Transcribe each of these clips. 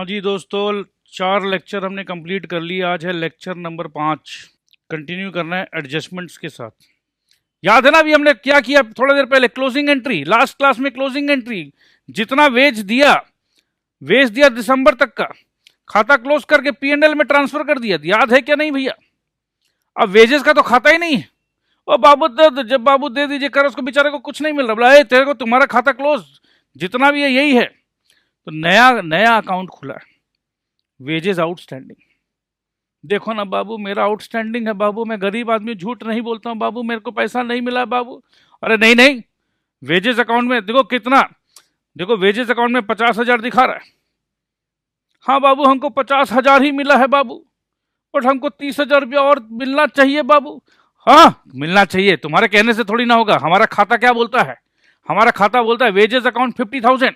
जी दोस्तों, 4 लेक्चर हमने कंप्लीट कर लिए। आज है लेक्चर नंबर 5। कंटिन्यू करना है एडजस्टमेंट्स के साथ। याद है ना अभी हमने क्या किया थोड़ा देर पहले? क्लोजिंग एंट्री, लास्ट क्लास में क्लोजिंग एंट्री, जितना वेज दिया दिसंबर तक का, खाता क्लोज करके P&L में ट्रांसफर कर दिया। याद है क्या नहीं भैया? अब वेजेस का तो खाता ही नहीं है। और बाबू जब बाबू दे दीजिए कर, उसको बेचारे को कुछ नहीं मिल रहा। बोला तेरे को तुम्हारा खाता क्लोज जितना भी है यही है। तो नया नया अकाउंट खुला है, वेजेस आउटस्टैंडिंग। देखो ना बाबू, मेरा आउटस्टैंडिंग है बाबू, मैं गरीब आदमी, झूठ नहीं बोलता हूँ बाबू, मेरे को पैसा नहीं मिला बाबू। अरे नहीं नहीं, वेजेस अकाउंट में देखो कितना, देखो वेजेस अकाउंट में 50,000 दिखा रहा है। हाँ बाबू, हमको 50,000 ही मिला है बाबू, बट हमको 30,000 रुपया और मिलना चाहिए बाबू। हाँ मिलना चाहिए, तुम्हारे कहने से थोड़ी ना होगा। हमारा खाता क्या बोलता है? हमारा खाता बोलता है वेजेस अकाउंट 50,000,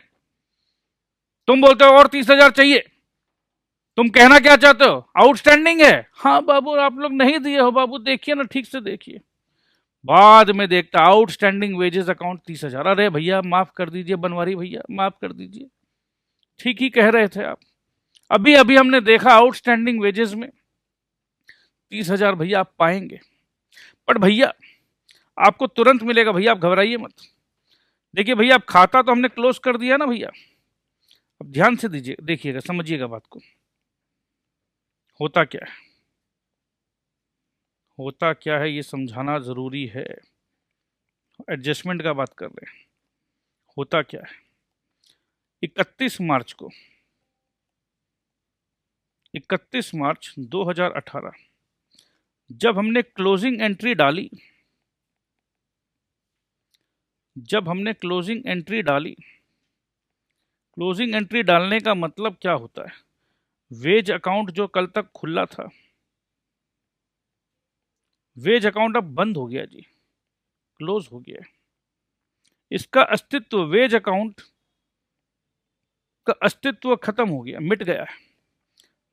तुम बोलते हो और 30,000 चाहिए। तुम कहना क्या चाहते हो? आउटस्टैंडिंग है। हाँ बाबू, आप लोग नहीं दिए हो बाबू, देखिए ना, ठीक से देखिए। बाद में देखता आउटस्टैंडिंग वेजेस अकाउंट 30,000। अरे भैया माफ कर दीजिए, बनवारी भैया माफ कर दीजिए, ठीक ही कह रहे थे आप। अभी अभी हमने देखा आउटस्टैंडिंग वेजेस में 30,000 भैया आप पाएंगे, बट भैया आपको तुरंत मिलेगा भैया, आप घबराइए मत। देखिए भैया, आप खाता तो हमने क्लोज कर दिया ना भैया। अब ध्यान से दीजिए, देखिएगा, समझिएगा बात को। होता क्या है, होता क्या है ये समझाना जरूरी है। एडजस्टमेंट का बात कर रहे हैं। होता क्या है, 31 मार्च को, 31 मार्च 2018 जब हमने क्लोजिंग एंट्री डाली, क्लोजिंग एंट्री डालने का मतलब क्या होता है? वेज अकाउंट जो कल तक खुला था, वेज अकाउंट अब बंद हो गया जी, क्लोज हो गया। इसका अस्तित्व, वेज अकाउंट का अस्तित्व खत्म हो गया, मिट गया है।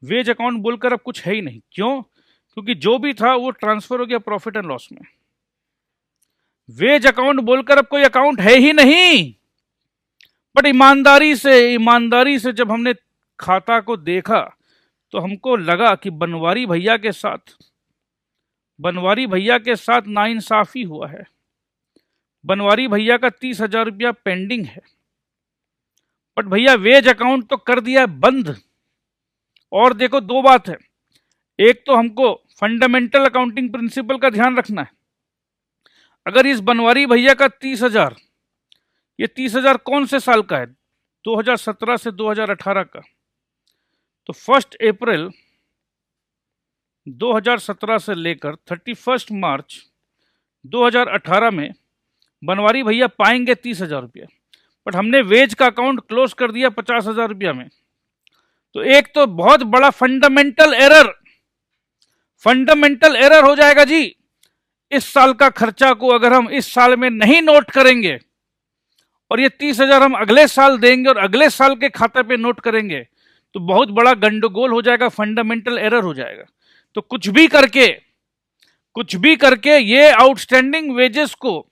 वेज अकाउंट बोलकर अब कुछ है ही नहीं। क्यों? क्योंकि जो भी था वो ट्रांसफर हो गया प्रॉफिट एंड लॉस में। वेज अकाउंट बोलकर अब कोई अकाउंट है ही नहीं। बट ईमानदारी से जब हमने खाता को देखा तो हमको लगा कि बनवारी भैया के साथ नाइंसाफी हुआ है। बनवारी भैया का 30,000 रुपया पेंडिंग है, बट भैया वेज अकाउंट तो कर दिया है बंद। और देखो, दो बात है। एक तो हमको फंडामेंटल अकाउंटिंग प्रिंसिपल का ध्यान रखना है। अगर इस बनवारी भैया का 30,000, ये 30,000 कौन से साल का है? 2017 से 2018 का। तो 1 अप्रैल 2017 से लेकर 31 मार्च 2018 में बनवारी भैया पाएंगे 30,000 रुपया, बट हमने वेज का अकाउंट क्लोज कर दिया 50,000 रुपया में। तो एक तो बहुत बड़ा फंडामेंटल एरर हो जाएगा जी। इस साल का खर्चा को अगर हम इस साल में नहीं नोट करेंगे और ये 30,000 हम अगले साल देंगे और अगले साल के खाते पे नोट करेंगे, तो बहुत बड़ा गंडगोल हो जाएगा, फंडामेंटल एरर हो जाएगा। तो कुछ भी करके ये आउटस्टैंडिंग वेजेस को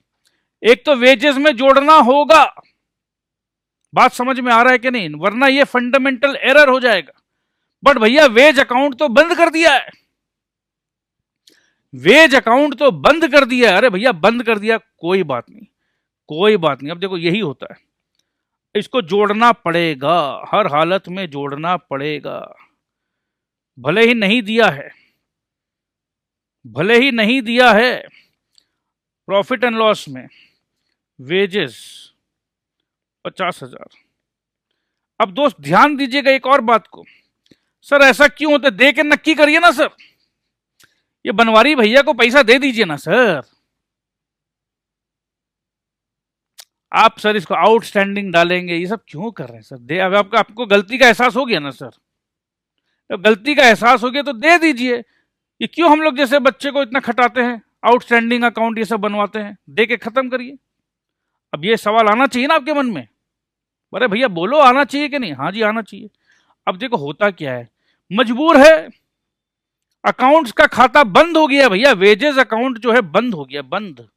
एक तो वेजेस में जोड़ना होगा। बात समझ में आ रहा है कि नहीं? वरना ये फंडामेंटल एरर हो जाएगा। बट भैया वेज अकाउंट तो बंद कर दिया है, वेज अकाउंट तो बंद कर दिया है। अरे भैया बंद कर दिया, कोई बात नहीं। अब देखो यही होता है, इसको जोड़ना पड़ेगा, हर हालत में जोड़ना पड़ेगा। भले ही नहीं दिया है प्रॉफिट एंड लॉस में वेजेस 50,000। अब दोस्त ध्यान दीजिएगा एक और बात को। सर ऐसा क्यों होता है? दे के नक्की करिए ना सर, ये बनवारी भैया को पैसा दे दीजिए ना सर। आप सर इसको आउटस्टैंडिंग डालेंगे, ये सब क्यों कर रहे हैं सर? दे, अब आपको गलती का एहसास हो गया ना सर? जब गलती का एहसास हो गया तो दे दीजिए। ये क्यों हम लोग जैसे बच्चे को इतना खटाते हैं, आउटस्टैंडिंग अकाउंट ये सब बनवाते हैं? दे के खत्म करिए। अब ये सवाल आना चाहिए ना आपके मन में, अरे भैया बोलो, आना चाहिए कि नहीं? हाँ जी आना चाहिए। अब देखो होता क्या है, मजबूर है, अकाउंट्स का खाता बंद हो गया भैया, वेजेस अकाउंट जो है बंद हो गया, बंद।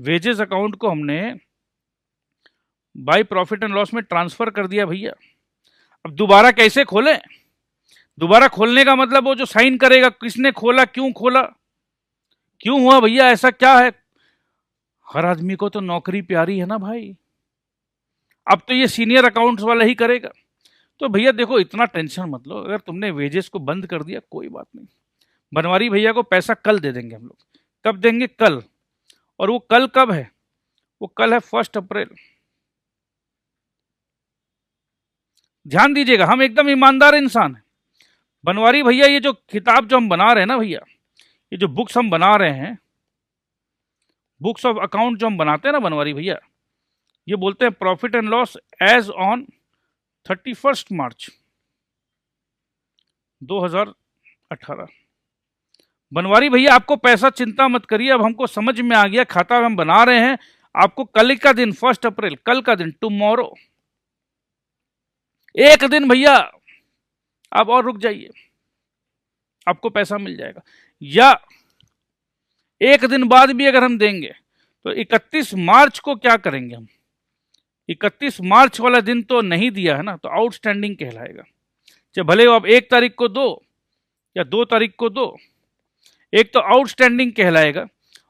वेजेस अकाउंट को हमने बाय प्रॉफिट एंड लॉस में ट्रांसफर कर दिया भैया। अब दोबारा कैसे खोलें? दोबारा खोलने का मतलब वो जो साइन करेगा, किसने खोला, क्यों खोला, क्यों हुआ भैया, ऐसा क्या है? हर आदमी को तो नौकरी प्यारी है ना भाई। अब तो ये सीनियर अकाउंट्स वाला ही करेगा। तो भैया देखो, इतना टेंशन मत लो। अगर तुमने वेजेस को बंद कर दिया कोई बात नहीं, बनवारी भैया को पैसा कल दे देंगे हम लोग। कब देंगे? कल। और वो कल कब है? वो कल है 1 अप्रैल। ध्यान दीजिएगा, हम एकदम ईमानदार इंसान हैं। बनवारी भैया, ये जो किताब जो हम बना रहे हैं ना भैया, ये जो बुक्स हम बना रहे हैं, बुक्स ऑफ अकाउंट जो हम बनाते हैं ना बनवारी भैया, ये बोलते हैं profit and loss as on 31 March 2018। Banwari भैया आपको पैसा चिंता मत करिए, अब हमको समझ में आ गया, खाता हम बना रहे हैं। आपको कल का दिन 1 अप्रैल, कल का दिन, टुमारो, एक दिन भैया आप और रुक जाइए, आपको पैसा मिल जाएगा। या एक दिन बाद भी अगर हम देंगे तो 31 मार्च को क्या करेंगे हम? 31 मार्च वाला दिन तो नहीं दिया है ना, तो आउटस्टैंडिंग कहलाएगा। चाहे भले आप 1 तारीख को दो या 2 तारीख को दो, एक तो आउटस्टैंडिंग कहलाएगा।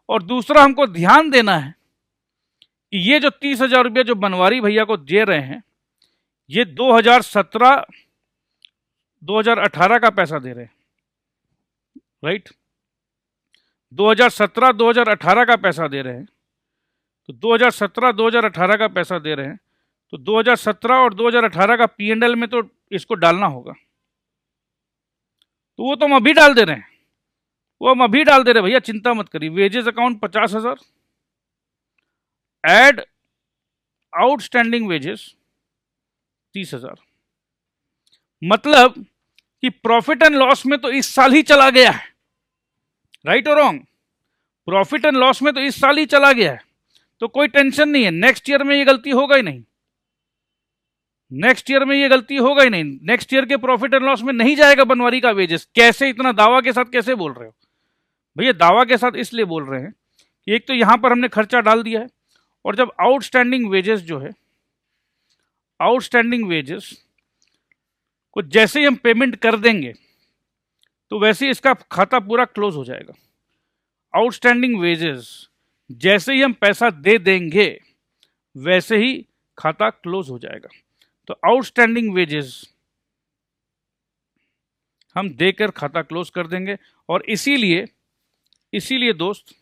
और दूसरा हमको ध्यान देना है कि ये जो 30,000 रुपया जो बनवारी भैया को दे रहे हैं, ये 2017 2018 का पैसा दे रहे हैं, राइट? 2017 2018 का पैसा दे रहे हैं। तो 2017 2018 का पैसा दे रहे हैं, तो 2017 और 2018 का P&L में तो इसको डालना होगा। तो वो तो हम अभी डाल दे रहे हैं, वो हम अभी डाल दे रहे हैं भैया, चिंता मत करिए। Wages account 50,000, add outstanding wages 30,000। मतलब कि प्रॉफिट एंड लॉस में तो इस साल ही चला गया है, राइट और रॉन्ग? प्रॉफिट एंड लॉस में तो इस साल ही चला गया है, तो कोई टेंशन नहीं है। नेक्स्ट ईयर में ये गलती होगा ही नहीं, नेक्स्ट ईयर में ये गलती होगा ही नहीं। नेक्स्ट ईयर के प्रॉफिट एंड लॉस में नहीं जाएगा बनवारी का वेजेस। कैसे इतना दावा के साथ कैसे बोल रहे हो भैया? दावा के साथ इसलिए बोल रहे हैं कि एक तो यहां पर हमने खर्चा डाल दिया है, और जब आउटस्टैंडिंग वेजेस जो है, आउटस्टैंडिंग वेजेस को जैसे ही हम पेमेंट कर देंगे तो वैसे ही इसका खाता पूरा क्लोज हो जाएगा। आउटस्टैंडिंग वेजेस जैसे ही हम पैसा दे देंगे वैसे ही खाता क्लोज हो जाएगा। तो आउटस्टैंडिंग वेजेस हम देकर खाता क्लोज कर देंगे। और इसीलिए दोस्त,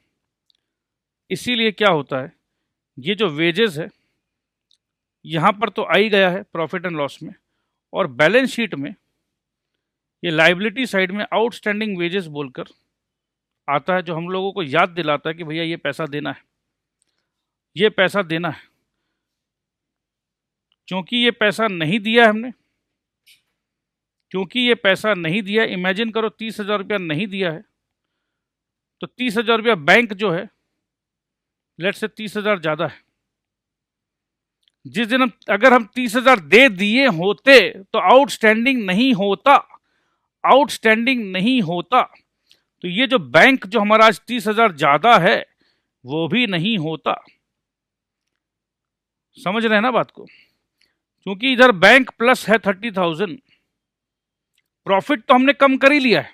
इसीलिए क्या होता है, ये जो वेजेस है यहां पर तो आ ही गया है प्रॉफिट एंड लॉस में, और बैलेंस शीट में ये लायबिलिटी साइड में आउटस्टैंडिंग वेजेस बोलकर आता है, जो हम लोगों को याद दिलाता है कि भैया ये पैसा देना है, ये पैसा देना है। क्योंकि ये पैसा नहीं दिया हमने, क्योंकि ये पैसा नहीं दिया, इमेजिन करो 30,000 रुपया नहीं दिया है, तो 30,000 रुपया बैंक जो है, लेट से 30,000 ज़्यादा है। जिस दिन अगर हम 30,000 दे दिए होते तो आउटस्टैंडिंग नहीं होता, आउटस्टैंडिंग नहीं होता। तो ये जो बैंक जो हमारा आज 30,000 ज़्यादा है वो भी नहीं होता। समझ रहे हैं ना बात को? क्योंकि इधर बैंक प्लस है 30,000, प्रॉफिट तो हमने कम कर ही लिया है,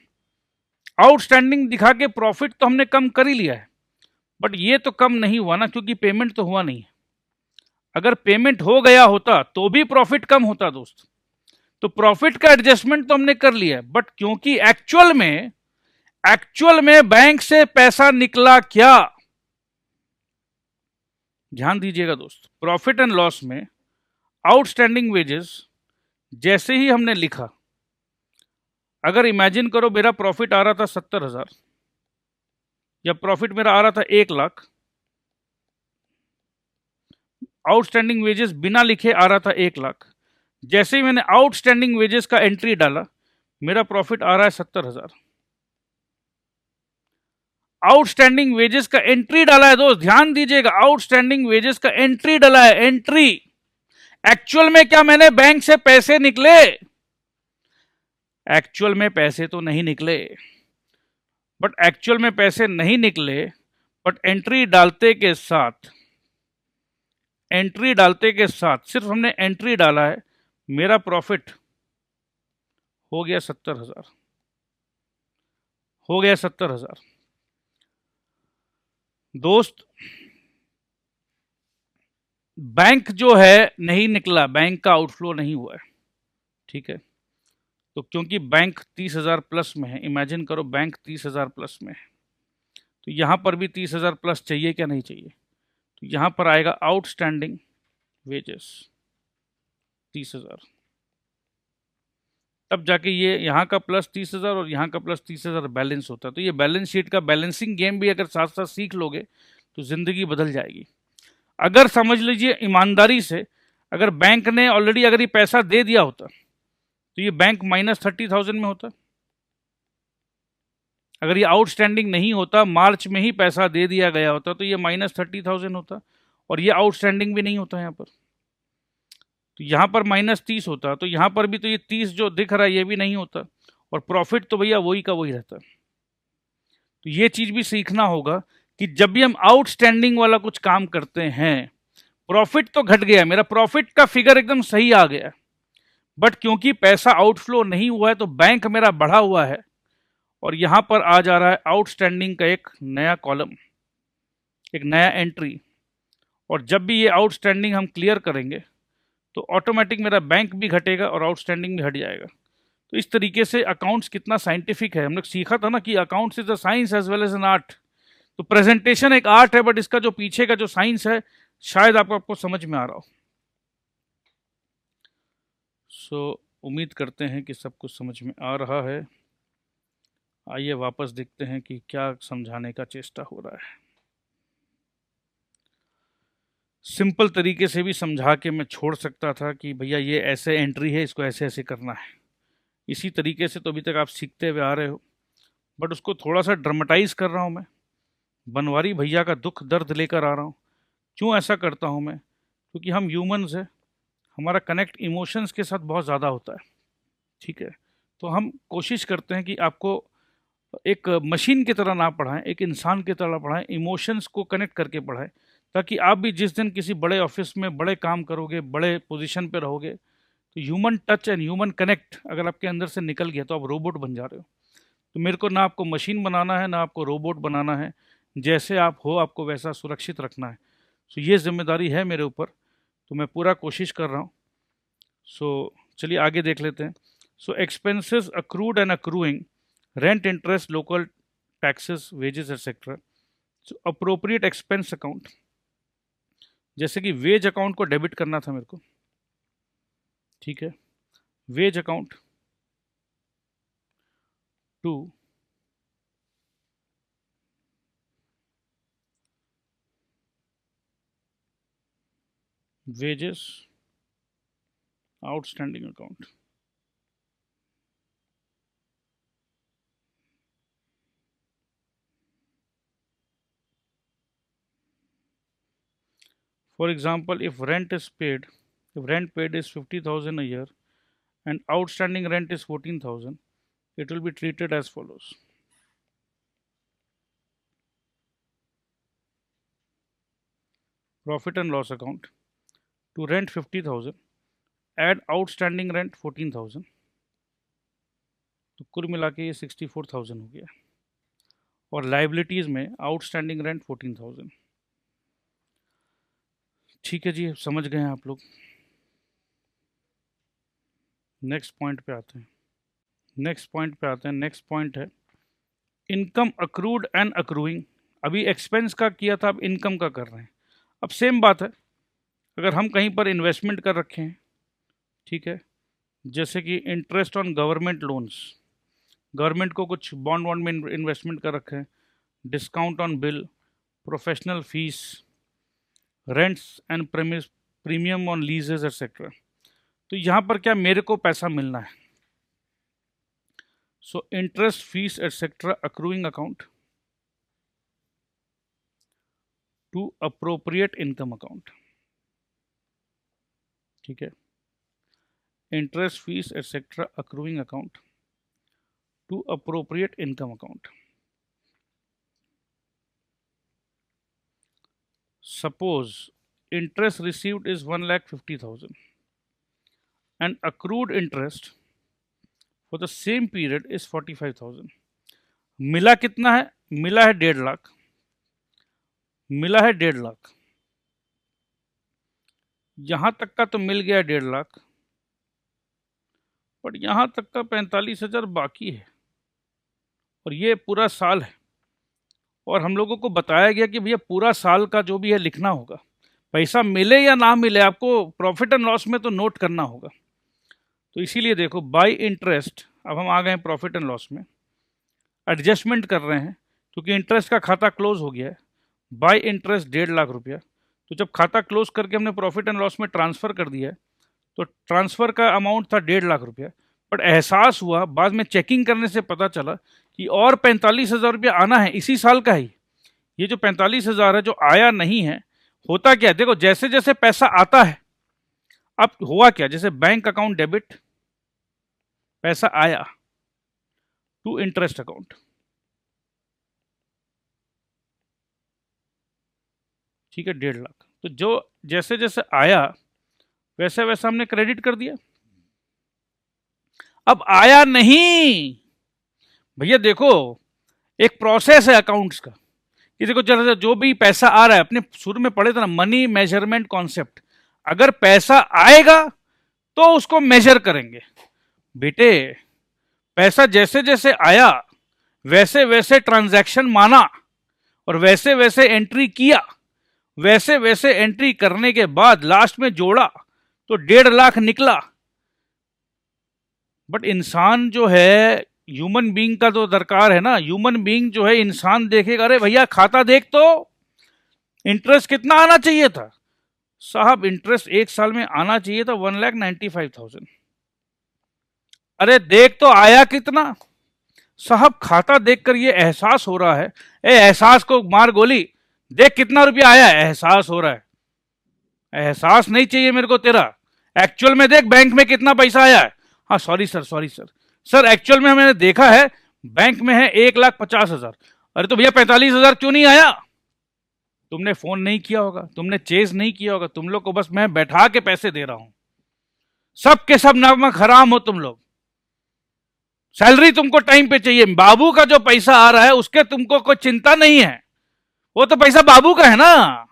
आउटस्टैंडिंग दिखा के प्रॉफिट तो हमने कम कर ही लिया है, बट ये तो कम नहीं हुआ ना, क्योंकि पेमेंट तो हुआ नहीं। अगर पेमेंट हो गया होता तो भी प्रॉफिट कम होता दोस्त। तो प्रॉफिट का एडजस्टमेंट तो हमने कर लिया है, बट क्योंकि एक्चुअल में बैंक से पैसा निकला क्या, ध्यान दीजिएगा दोस्त। प्रॉफिट एंड लॉस में आउटस्टैंडिंग वेजेस जैसे ही हमने लिखा, अगर इमेजिन करो मेरा प्रॉफिट आ रहा था 70,000 या प्रॉफिट मेरा आ रहा था 1,00,000, आउटस्टैंडिंग वेजेस बिना लिखे आ रहा था 1,00,000। जैसे ही मैंने आउटस्टैंडिंग वेजेस का एंट्री डाला, मेरा प्रॉफिट आ रहा है 70,000। आउटस्टैंडिंग वेजेस का एंट्री डाला है दोस्त, ध्यान दीजिएगा, आउटस्टैंडिंग वेजेस का एंट्री डाला है, एंट्री। एक्चुअल में क्या मैंने बैंक से पैसे निकले? एक्चुअल में पैसे तो नहीं निकले, बट एक्चुअल में पैसे नहीं निकले, बट एंट्री डालते के साथ सिर्फ हमने एंट्री डाला है, मेरा प्रॉफिट हो गया 70,000, हो गया 70,000। दोस्त बैंक जो है नहीं निकला, बैंक का आउटफ्लो नहीं हुआ है, ठीक है। तो क्योंकि बैंक 30,000 प्लस में है, इमेजिन करो बैंक 30,000 प्लस में है, तो यहाँ पर भी 30,000 प्लस चाहिए क्या, नहीं चाहिए। तो यहाँ पर आएगा आउटस्टैंडिंग वेजेस 30,000, तब जाके ये यहाँ का प्लस 30,000 और यहाँ का प्लस 30,000 बैलेंस होता है। तो ये बैलेंस शीट का बैलेंसिंग गेम भी अगर साथ साथ सीख लोगे तो ज़िंदगी बदल जाएगी। अगर समझ लीजिए ईमानदारी से, अगर बैंक ने ऑलरेडी अगर ये पैसा दे दिया होता तो ये बैंक -30,000 में होता। अगर ये आउटस्टैंडिंग नहीं होता, मार्च में ही पैसा दे दिया गया होता, तो ये -30,000 होता और ये आउटस्टैंडिंग भी नहीं होता यहाँ पर। तो यहाँ पर -30 होता, तो यहाँ पर भी तो ये 30 जो दिख रहा है ये भी नहीं होता, और प्रॉफिट तो भैया वही का वही रहता। तो ये चीज भी सीखना होगा कि जब भी हम आउटस्टैंडिंग वाला कुछ काम करते हैं, प्रॉफिट तो घट गया, मेरा प्रॉफिट का फिगर एकदम सही आ गया, बट क्योंकि पैसा आउटफ्लो नहीं हुआ है तो बैंक मेरा बढ़ा हुआ है, और यहां पर आ जा रहा है आउटस्टैंडिंग का एक नया कॉलम, एक नया एंट्री। और जब भी ये आउटस्टैंडिंग हम क्लियर करेंगे तो ऑटोमेटिक मेरा बैंक भी घटेगा और आउटस्टैंडिंग भी हट जाएगा। तो इस तरीके से अकाउंट्स कितना साइंटिफिक है, हम लोग सीखा था ना कि accounts is a science as well as an art. तो प्रेजेंटेशन एक आर्ट है, बट इसका जो पीछे का जो साइंस है शायद आपको समझ में आ रहा हो। उम्मीद करते हैं कि सब कुछ समझ में आ रहा है। आइए वापस देखते हैं कि क्या समझाने का चेष्टा हो रहा है। सिंपल तरीके से भी समझा के मैं छोड़ सकता था कि भैया ये ऐसे एंट्री है, इसको ऐसे ऐसे करना है। इसी तरीके से तो अभी तक आप सीखते हुए आ रहे हो, बट उसको थोड़ा सा ड्रामेटाइज कर रहा हूँ मैं, बनवारी भैया का दुख दर्द लेकर आ रहा हूँ। क्यों ऐसा करता हूँ मैं? क्योंकि हम ह्यूमंस हैं, हमारा कनेक्ट इमोशंस के साथ बहुत ज़्यादा होता है, ठीक है। तो हम कोशिश करते हैं कि आपको एक मशीन की तरह ना पढ़ाएं, एक इंसान की तरह पढ़ाएं, इमोशंस को कनेक्ट करके पढ़ाएं, ताकि आप भी जिस दिन किसी बड़े ऑफिस में बड़े काम करोगे, बड़े पोजीशन पे रहोगे, तो human touch and human connect अगर आपके अंदर से निकल गया तो आप रोबोट बन जा रहे हो। तो मेरे को ना आपको मशीन बनाना है, ना आपको रोबोट बनाना है, जैसे आप हो आपको वैसा सुरक्षित रखना है। सो ये जिम्मेदारी है मेरे ऊपर, तो मैं पूरा कोशिश कर रहा हूँ। सो चलिए आगे देख लेते हैं। So expenses accrued and accruing, rent, interest, local taxes, wages etcetera. So appropriate expense account, जैसे कि वेज अकाउंट को डेबिट करना था मेरे को, ठीक है। Wage account to wages outstanding account। For example, if rent paid is 50,000 a year and outstanding rent is 14,000, it will be treated as follows. Profit and loss account, to rent 50,000, add outstanding rent 14,000, तो कुल मिला के ये 64,000 हो गया, और liabilities में outstanding rent 14,000। ठीक है जी, समझ गए हैं आप लोग। नेक्स्ट पॉइंट पे आते हैं। नेक्स्ट पॉइंट है इनकम अक्रूड एंड अक्रूइंग। अभी एक्सपेंस का किया था, अब इनकम का कर रहे हैं। अब सेम बात है, अगर हम कहीं पर इन्वेस्टमेंट कर रखे हैं, ठीक है, जैसे कि interest on government loans, government को कुछ बॉन्ड वॉन्ड में इन्वेस्टमेंट कर रखे हैं, discount on bill, professional fees, rents and premium on leases etcetera. तो यहाँ पर क्या मेरे को पैसा मिलना है। So interest, fees etcetera accruing account to appropriate income account, ठीक है। Interest, fees etcetera accruing account to appropriate income account. Suppose interest received is 1,50,000 and accrued interest for the same period is 45,000। मिला कितना है? मिला है 1.5 लाख, मिला है 1.5 लाख। यहां तक का तो मिल गया 1.5 लाख, बट यहां तक का 45,000 बाकी है, और ये पूरा साल है। और हम लोगों को बताया गया कि भैया पूरा साल का जो भी है लिखना होगा, पैसा मिले या ना मिले आपको प्रॉफिट एंड लॉस में तो नोट करना होगा। तो इसीलिए देखो बाय इंटरेस्ट, अब हम आ गए प्रॉफिट एंड लॉस में, एडजस्टमेंट कर रहे हैं क्योंकि इंटरेस्ट का खाता क्लोज हो गया है। बाय इंटरेस्ट 1.5 लाख रुपया, तो जब खाता क्लोज करके हमने प्रॉफिट एंड लॉस में ट्रांसफ़र कर दिया है, तो ट्रांसफ़र का अमाउंट था 1.5 लाख रुपया, बट एहसास हुआ बाद में चेकिंग करने से पता चला कि और 45,000 रुपया आना है इसी साल का ही। ये जो 45,000 है जो आया नहीं है, होता क्या है देखो, जैसे जैसे पैसा आता है, अब हुआ क्या, जैसे बैंक अकाउंट डेबिट, पैसा आया टू इंटरेस्ट अकाउंट, ठीक है 1.5 लाख, तो जो जैसे जैसे आया वैसे वैसे हमने क्रेडिट कर दिया। अब आया नहीं भैया, देखो एक प्रोसेस है अकाउंट्स का कि देखो चलो जो भी पैसा आ रहा है, अपने शुरू में पढ़े थे ना मनी मेजरमेंट कॉन्सेप्ट, अगर पैसा आएगा तो उसको मेजर करेंगे। बेटे पैसा जैसे जैसे आया वैसे वैसे ट्रांजैक्शन माना और वैसे वैसे एंट्री किया, वैसे वैसे एंट्री करने के बाद लास्ट में जोड़ा तो 1.5 लाख निकला। बट इंसान जो है, ह्यूमन बीइंग का तो दरकार है ना, ह्यूमन बीइंग जो है इंसान देखेगा, अरे भैया खाता देख तो इंटरेस्ट कितना आना चाहिए था साहब, इंटरेस्ट एक साल में आना चाहिए था 1,95,000। अरे देख तो आया कितना साहब, खाता देखकर ये एहसास हो रहा है, ए एहसास को मार गोली, देख कितना रुपया आया है, एहसास हो रहा है। एहसास नहीं चाहिए मेरे को तेरा, एक्चुअल में देख बैंक में कितना पैसा आया है। हाँ सॉरी सर, सर एक्चुअल में मैंने देखा है बैंक में है 1,50,000। अरे तो भैया 45,000 क्यों नहीं आया? तुमने फोन नहीं किया होगा, तुमने चेज नहीं किया होगा, तुम लोग को बस मैं बैठा के पैसे दे रहा हूं। सब के सब नमक हराम हो तुम लोग। सैलरी तुमको टाइम पे चाहिए, बाबू का जो पैसा आ रहा है उसके तुमको कोई चिंता नहीं है, वो तो पैसा बाबू का है ना,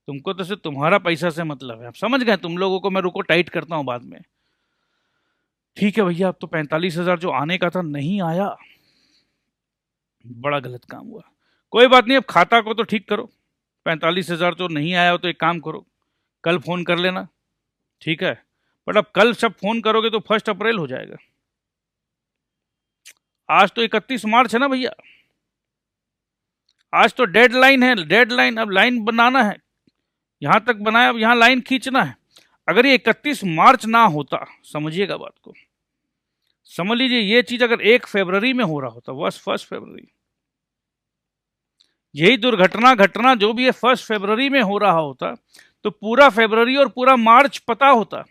तुमको तो सिर्फ तुम्हारा पैसा से मतलब है। आप समझ गए तुम लोगों को, मैं रुको टाइट करता हूं बाद में। ठीक है भैया, अब तो 45,000 जो आने का था नहीं आया, बड़ा गलत काम हुआ। कोई बात नहीं, अब खाता को तो ठीक करो। 45,000 जो नहीं आया हो तो एक काम करो, कल फोन कर लेना, ठीक है। बट अब कल जब फोन करोगे तो 1 अप्रैल हो जाएगा। आज तो 31 मार्च है ना भैया, आज तो डेडलाइन है, डेडलाइन, अब लाइन बनाना है, यहां तक बनाया, अब यहां लाइन खींचना है। अगर ये 31 मार्च ना होता, समझिएगा बात को, समझ लीजिए ये चीज अगर 1 फरवरी में हो रहा होता, बस 1 फरवरी, यही दुर्घटना घटना जो भी है 1 फरवरी में हो रहा होता, तो पूरा फरवरी और पूरा मार्च पता होता।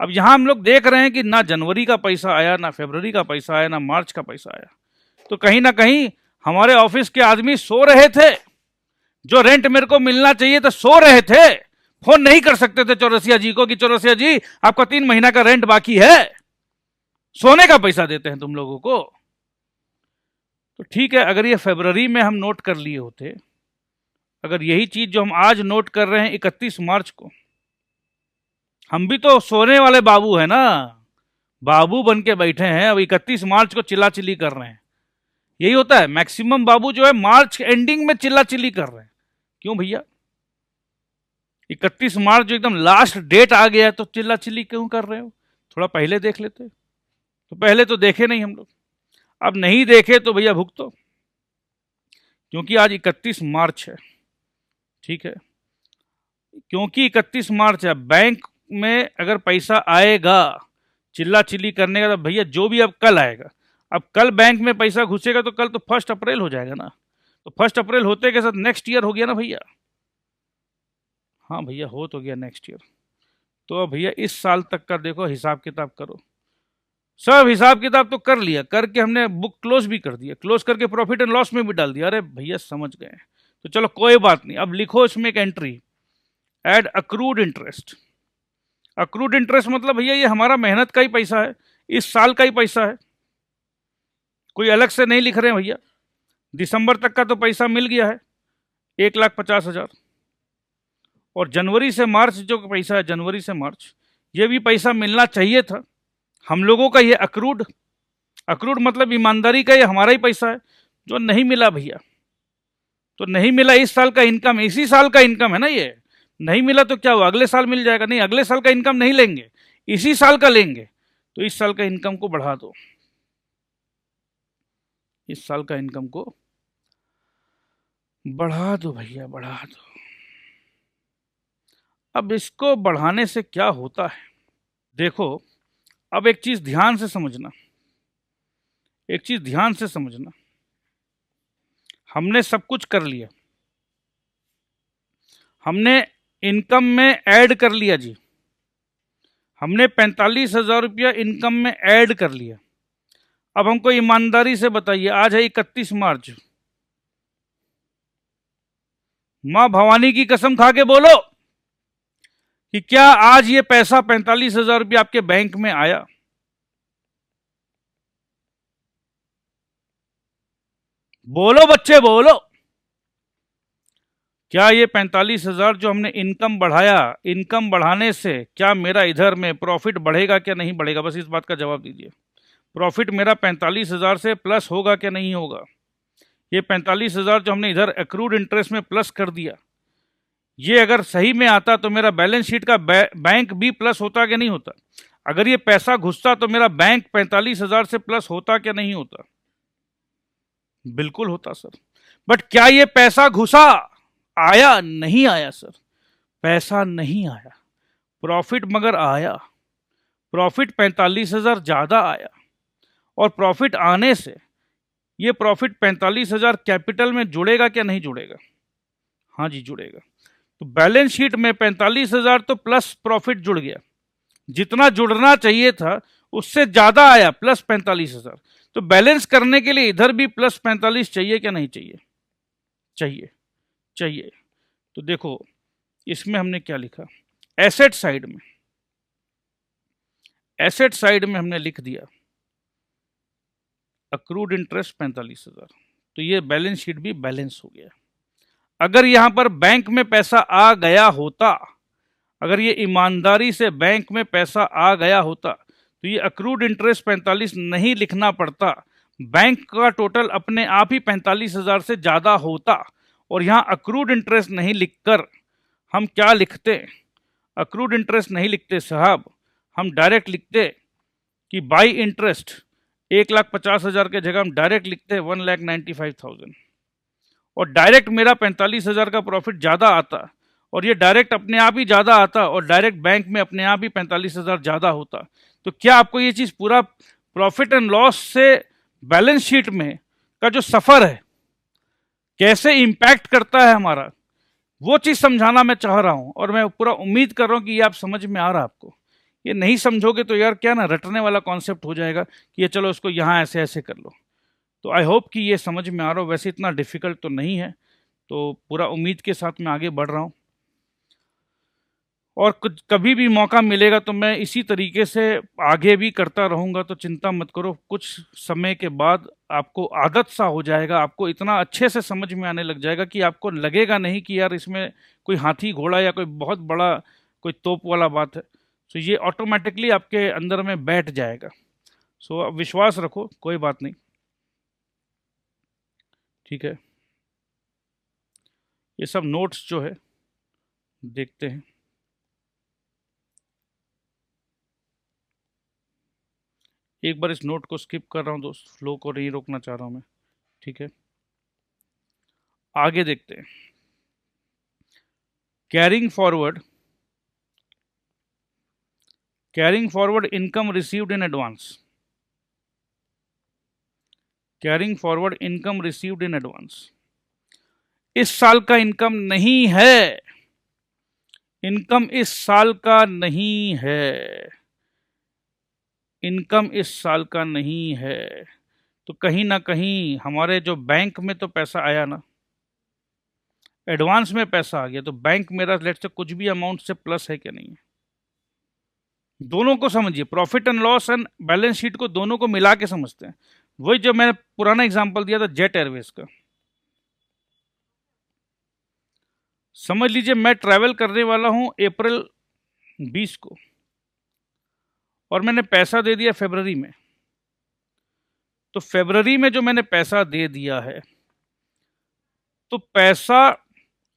अब यहां हम लोग देख रहे हैं कि ना जनवरी का पैसा आया, ना फरवरी का पैसा आया, ना मार्च का पैसा आया, तो कहीं ना कहीं हमारे ऑफिस के आदमी सो रहे थे, जो रेंट मेरे को मिलना चाहिए था सो रहे थे, फोन नहीं कर सकते थे चौरसिया जी को कि चौरसिया जी आपका 3 महीना का रेंट बाकी है, सोने का पैसा देते हैं तुम लोगों को। तो ठीक है, अगर ये फरवरी में हम नोट कर लिए होते, अगर यही चीज जो हम आज नोट कर रहे हैं 31 मार्च को, हम भी तो सोने वाले बाबू है ना, बाबू बन के बैठे हैं, अब 31 मार्च को चिल्लाचिल्ली कर रहे हैं। यही होता है, मैक्सिमम बाबू जो है मार्च एंडिंग में चिल्लाचिल्ली कर रहे हैं। क्यों भैया, 31 मार्च जो एकदम लास्ट डेट आ गया है तो चिल्लाचिल्ली क्यों कर रहे हो? थोड़ा पहले देख लेते। तो पहले तो देखे नहीं हम लोग, अब नहीं देखे तो भैया भुगतो, क्योंकि आज 31 मार्च है, ठीक है, क्योंकि 31 मार्च है। बैंक में अगर पैसा आएगा चिल्ला चिल्ली करने का, तो भैया जो भी अब कल आएगा, अब कल बैंक में पैसा घुसेगा तो कल तो 1 अप्रैल हो जाएगा ना, तो 1 अप्रैल होते के साथ नेक्स्ट ईयर हो गया ना भैया। हाँ भैया हो तो गया नेक्स्ट ईयर। तो अब भैया इस साल तक का देखो हिसाब किताब करो, सब हिसाब किताब तो कर लिया, करके हमने बुक क्लोज भी कर दिया, क्लोज करके प्रॉफिट एंड लॉस में भी डाल दिया। अरे भैया समझ गए, तो चलो कोई बात नहीं, अब लिखो इसमें एक entry, add accrued interest. Accrued interest मतलब भैया ये हमारा मेहनत का ही पैसा है, इस साल का ही पैसा है, कोई अलग से नहीं लिख रहे हैं भैया। दिसंबर तक का तो पैसा मिल गया है 1,50,000, और जनवरी से मार्च जो पैसा है, जनवरी से मार्च, ये भी पैसा मिलना चाहिए था हम लोगों का। ये अक्रूड, अक्रूड मतलब ईमानदारी का, ये हमारा ही पैसा है जो नहीं मिला भैया। तो नहीं मिला, इस साल का इनकम, इसी साल का इनकम है ना ये। नहीं मिला तो क्या हुआ, अगले साल मिल जाएगा? नहीं, अगले साल का इनकम नहीं लेंगे, इसी साल का लेंगे। तो इस साल का इनकम को बढ़ा दो, इस साल का इनकम को बढ़ा दो भैया, बढ़ा दो। अब इसको बढ़ाने से क्या होता है, देखो, अब एक चीज ध्यान से समझना, एक चीज ध्यान से समझना। हमने सब कुछ कर लिया, हमने इनकम में ऐड कर लिया जी, हमने 45,000 रुपया इनकम में ऐड कर लिया। अब हमको ईमानदारी से बताइए, आज है 31 मार्च, मां भवानी की कसम खा के बोलो कि क्या आज ये पैसा 45,000 रुपया आपके बैंक में आया? बोलो बच्चे, बोलो। क्या ये 45,000 जो हमने इनकम बढ़ाया, इनकम बढ़ाने से क्या मेरा इधर में प्रॉफिट बढ़ेगा क्या नहीं बढ़ेगा? बस इस बात का जवाब दीजिए। प्रॉफिट मेरा 45,000 से प्लस होगा क्या नहीं होगा? ये 45,000 जो हमने इधर एक्रूड इंटरेस्ट में प्लस कर दिया, ये अगर सही में आता तो मेरा बैलेंस शीट का बैंक भी प्लस होता क्या नहीं होता? अगर ये पैसा घुसता तो मेरा बैंक 45,000 से प्लस होता क्या नहीं होता? बिल्कुल होता सर। बट क्या ये पैसा घुसा, आया? नहीं आया सर, पैसा नहीं आया। प्रॉफिट मगर आया, प्रॉफिट 45,000 ज्यादा आया। और प्रॉफिट आने से ये प्रॉफिट 45,000 कैपिटल में जुड़ेगा क्या नहीं जुड़ेगा? हाँ जी, जुड़ेगा। तो बैलेंस शीट में 45,000 तो प्लस प्रॉफिट जुड़ गया, जितना जुड़ना चाहिए था उससे ज्यादा आया, प्लस 45,000। तो बैलेंस करने के लिए इधर भी प्लस 45 चाहिए क्या नहीं चाहिए? चाहिए, चाहिए। तो देखो इसमें हमने क्या लिखा, एसेट साइड में, एसेट साइड में हमने लिख दिया अक्रूड इंटरेस्ट 45,000। तो ये बैलेंस शीट भी बैलेंस हो गया। अगर यहां पर बैंक में पैसा आ गया होता, अगर ये ईमानदारी से बैंक में पैसा आ गया होता, तो ये अक्रूड इंटरेस्ट 45 नहीं लिखना पड़ता, बैंक का टोटल अपने आप ही 45,000 से ज्यादा होता। और यहां अक्रूड इंटरेस्ट नहीं लिखकर हम क्या लिखते? अक्रूड इंटरेस्ट नहीं लिखते साहब, हम डायरेक्ट लिखते कि बाई इंटरेस्ट 1,50,000 के जगह हम डायरेक्ट लिखते 1,95,000, और डायरेक्ट मेरा 45,000 का प्रॉफिट ज़्यादा आता, और ये डायरेक्ट अपने आप ही ज़्यादा आता, और डायरेक्ट बैंक में अपने आप ही 45,000 ज़्यादा होता। तो क्या आपको ये चीज़ पूरा प्रॉफिट एंड लॉस से बैलेंस शीट में का जो सफ़र है कैसे इम्पैक्ट करता है हमारा, वो चीज़ समझाना मैं चाह रहा हूँ। और मैं पूरा उम्मीद कर रहा हूँ कि ये आप समझ में आ रहा है आपको। ये नहीं समझोगे तो यार क्या ना, रटने वाला कॉन्सेप्ट हो जाएगा कि ये चलो इसको यहाँ ऐसे ऐसे कर लो। तो आई होप कि ये समझ में आ रहा हो। वैसे इतना डिफ़िकल्ट तो नहीं है, तो पूरा उम्मीद के साथ मैं आगे बढ़ रहा हूँ। और कुछ कभी भी मौका मिलेगा तो मैं इसी तरीके से आगे भी करता रहूँगा, तो चिंता मत करो। कुछ समय के बाद आपको आदत सा हो जाएगा, आपको इतना अच्छे से समझ में आने लग जाएगा कि आपको लगेगा नहीं कि यार इसमें कोई हाथी घोड़ा या कोई बहुत बड़ा कोई तोप वाला बात है। सो ये ऑटोमेटिकली आपके अंदर में बैठ जाएगा। सो अब विश्वास रखो, कोई बात नहीं, ठीक है। ये सब नोट्स जो है देखते हैं। एक बार इस नोट को स्किप कर रहा हूँ दोस्त, फ्लो को नहीं रोकना चाह रहा हूँ मैं, ठीक है। आगे देखते हैं। Carrying forward, carrying forward income received in advance, carrying forward income received in advance. इस साल का इनकम नहीं है, इनकम इस साल का नहीं है, इनकम इस साल का नहीं है। तो कहीं ना कहीं हमारे जो बैंक में तो पैसा आया ना, एडवांस में पैसा आ गया, तो बैंक मेरा लेट से कुछ भी अमाउंट से प्लस है क्या नहीं है? दोनों को समझिए, profit and loss and balance sheet को दोनों को मिला के समझते हैं। वही जो मैंने पुराना एग्जांपल दिया था जेट एयरवेज का। समझ लीजिए मैं ट्रैवल करने वाला हूं अप्रैल 20 को और मैंने पैसा दे दिया फरवरी में। तो फरवरी में जो मैंने पैसा दे दिया है, तो पैसा